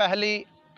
1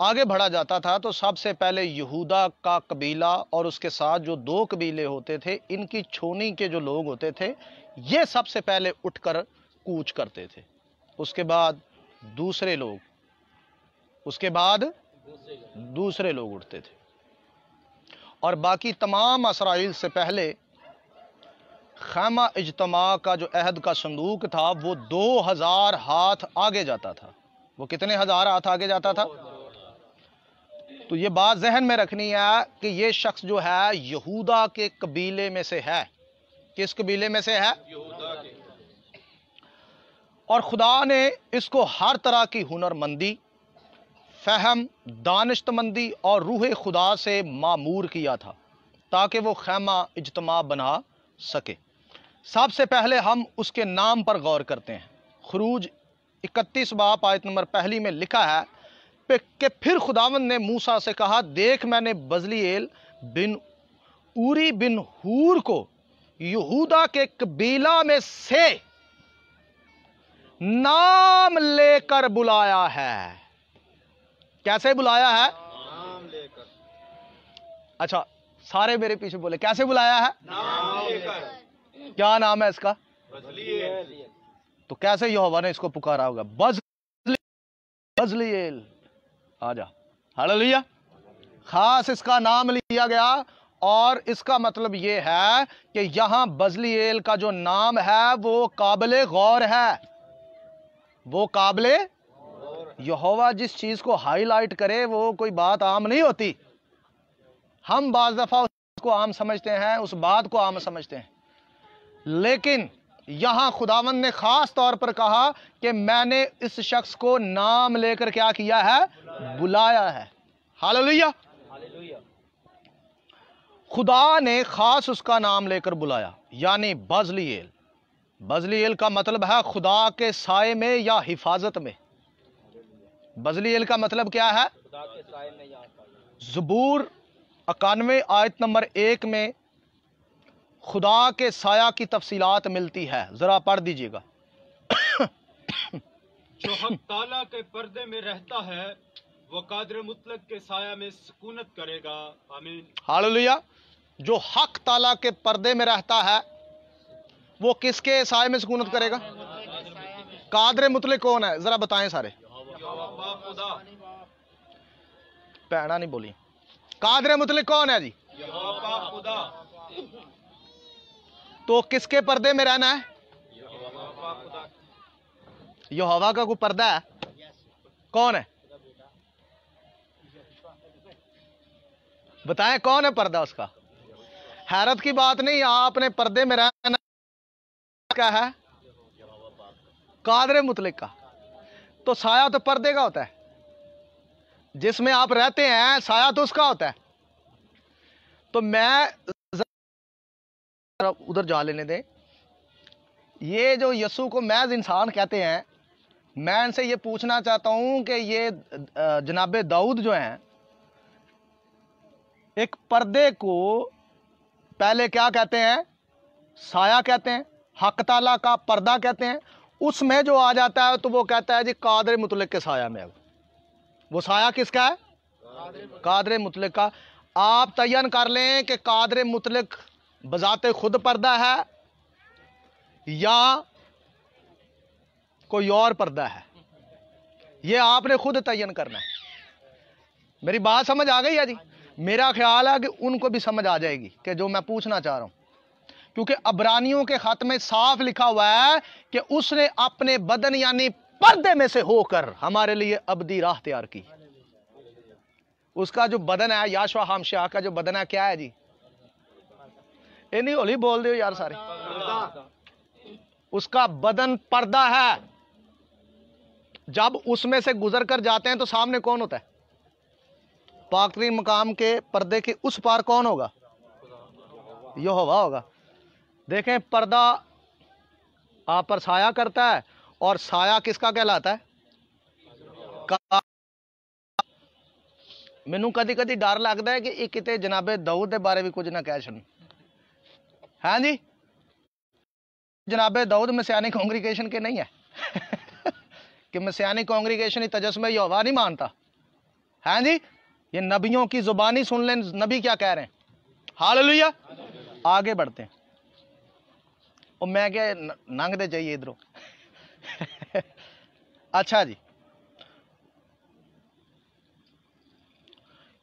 آگے بڑھا جاتا تھا تو سب سے پہلے یہودا کا قبیلہ اور اس کے ساتھ جو 2 قبیلے ہوتے تھے، ان کی چھونی کے جو لوگ ہوتے تھے، یہ سب سے پہلے اٹھ کر کوچ کرتے تھے۔ اس کے بعد دوسرے لوگ، اس کے بعد دوسرے لوگ اٹھتے تھے، اور باقی تمام اسرائیل سے پہلے خیمہ اجتماع کا جو عہد کا صندوق تھا وہ 2000 ہاتھ آگے جاتا تھا۔ وہ کتنے ہزار ہاتھ آگے جاتا تھا؟ تو یہ بات ذہن میں رکھنی ہے کہ یہ شخص جو ہے یہودا کے قبیلے میں سے ہے۔ کس قبیلے میں سے ہے؟ یہودا کے۔ اور خدا نے اس کو ہر طرح کی ہنرمندی، فہم، دانشمندی اور روح خدا سے معمور کیا تھا تاکہ وہ خیمہ اجتماع بنا سکے۔ سب سے پہلے ہم اس کے نام پر غور کرتے ہیں۔ خروج 31 باب آیت نمبر 1 میں لکھا ہے کہ پھر خداوند نے موسیٰ سے کہا، دیکھ میں نے بزلیل بن اوری بن ہور کو یہودا کے قبیلہ میں سے نام لے کر بلایا ہے۔ کیسے بلایا ہے؟ نام لے کر۔ اچھا سارے میرے پیچھے بولے، کیسے بلایا ہے؟ نام لے کر۔ کیا نام ہے اس کا؟ بزلیل۔ تو کیسے یہوہ نے اس کو پکارا ہوگا؟ بزلیل آجا، ہاللیلویہ۔ خاص اس کا نام لیا گیا، اور اس کا مطلب یہ ہے کہ یہاں بزلیل کا جو نام ہے وہ قابل غور ہے۔ وہ قابل، یہوہ جس چیز کو ہائی لائٹ کرے وہ کوئی بات عام نہیں ہوتی۔ ہم بعض دفعہ اس کو عام سمجھتے ہیں، اس بات کو عام سمجھتے ہیں، لیکن یہاں خداوند نے خاص طور پر کہا کہ میں نے اس شخص کو نام لے کر کیا کیا ہے؟ بلایا ہے۔ ہاللیلویہ۔ خدا نے خاص اس کا نام لے کر بلایا، یعنی بزلیل۔ بزلیل کا مطلب ہے خدا کے سائے میں یا حفاظت میں۔ بزلیل کا مطلب کیا ہے؟ زبور 91 آیت نمبر 1 میں خدا کے سایہ کی تفصیلات ملتی ہے، ذرا پڑھ دیجئے گا۔ جو حق تعالیٰ کے پردے میں رہتا ہے وہ قادر مطلق کے سایہ میں سکونت کرے گا۔ آمین۔ ہاللیلویہ۔ جو حق تعالیٰ کے پردے میں رہتا ہے وہ کس کے سائے میں سکونت کرے گا؟ قادر مطلق کون ہے؟ ذرا بتائیں سارے۔ یہوہ خدا۔ پہنا نہیں بولی۔ قادر مطلق کون ہے جی؟ یہوہ خدا۔ تو کس کے پردے میں رہنا ہے؟ یہوہ خدا۔ یہوہ کا کوئی پردہ ہے؟ کون ہے؟ بتائیں کون ہے پردہ اس کا؟ حیرت کی بات نہیں، آپ نے پردے میں رہنا کیا ہے؟ قادر مطلق کا۔ تو سایہ تو پردے کا ہوتا ہے، جس میں آپ رہتے ہیں سایہ تو اس کا ہوتا ہے۔ تو میں ادھر جا لینے دیں، یہ جو یسوع کو محض انسان کہتے ہیں، میں ان سے یہ پوچھنا چاہتا ہوں کہ یہ جناب داؤد جو ہیں، ایک پردے کو پہلے کیا کہتے ہیں؟ سایہ کہتے ہیں، حق تعالیٰ کا پردہ کہتے ہیں۔ اس میں جو آ جاتا ہے تو وہ کہتا ہے جی قادر مطلق کے سایہ میں۔ وہ سایہ کس کا ہے؟ قادر مطلق کا۔ آپ تعین کر لیں کہ قادر مطلق بذات خود پردہ ہے یا کوئی اور پردہ ہے، یہ آپ نے خود تعین کرنا ہے۔ میری بات سمجھ آ گئی ہے جی؟ میرا خیال ہے کہ ان کو بھی سمجھ آ جائے گی کہ جو میں پوچھنا چاہ رہا ہوں، کیونکہ عبرانیوں کے خط میں صاف لکھا ہوا ہے کہ اس نے اپنے بدن یعنی پردے میں سے ہو کر ہمارے لیے ابدی راہ تیار کی۔ اس کا جو بدن ہے، یاشوا ہمشیاہ کا جو بدن ہے، کیا ہے جی؟ نہیں ہولی بول دے یار سارے۔ اس کا بدن پردہ ہے۔ جب اس میں سے گزر کر جاتے ہیں تو سامنے کون ہوتا ہے؟ پاک ترین مقام کے پردے کے اس پار کون ہوگا؟ یہوہ ہوگا۔ دیکھیں پردہ آپ پر سایہ کرتا ہے، اور سایہ کس کا کہلاتا ہے؟ مینوں کدی کدی ڈر لگتا ہے کہ یہ کتے جناب داؤد کے بارے بھی کچھ نہ کہہ چڑن۔ ہاں جی، جناب داؤد مسیانی کانگریگیشن کے نہیں ہے کہ مسیانی کانگریگیشن ہی تجسمہ یہوہ نہیں مانتا ہاں جی، یہ نبیوں کی زبانی سن لیں نبی کیا کہہ رہے ہیں۔ ہاللویا، آگے بڑھتے ہیں۔ اور میں کیا ننگ دے چاہیے ادھروں اچھا جی،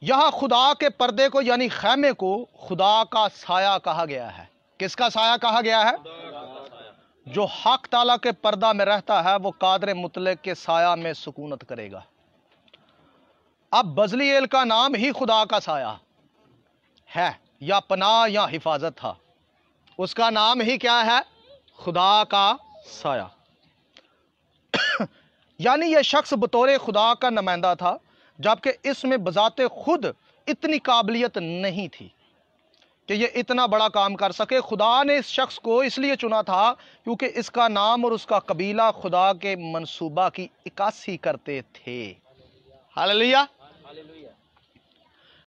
یہاں خدا کے پردے کو یعنی خیمے کو خدا کا سایہ کہا گیا ہے۔ کس کا سایہ کہا گیا ہے؟ جو حق تعالیٰ کے پردہ میں رہتا ہے وہ قادر مطلق کے سایہ میں سکونت کرے گا۔ اب بزلیل کا نام ہی خدا کا سایہ ہے، یا پناہ یا حفاظت تھا۔ اس کا نام ہی کیا ہے؟ خدا کا سایہ۔ یعنی یہ شخص بطور خدا کا نمائندہ تھا، جبکہ اس میں بذات خود اتنی قابلیت نہیں تھی کہ یہ اتنا بڑا کام کر سکے۔ خدا نے اس شخص کو اس لیے چنا تھا کیونکہ اس کا نام اور اس کا قبیلہ خدا کے منصوبہ کی عکاسی کرتے تھے۔ ہاللویا،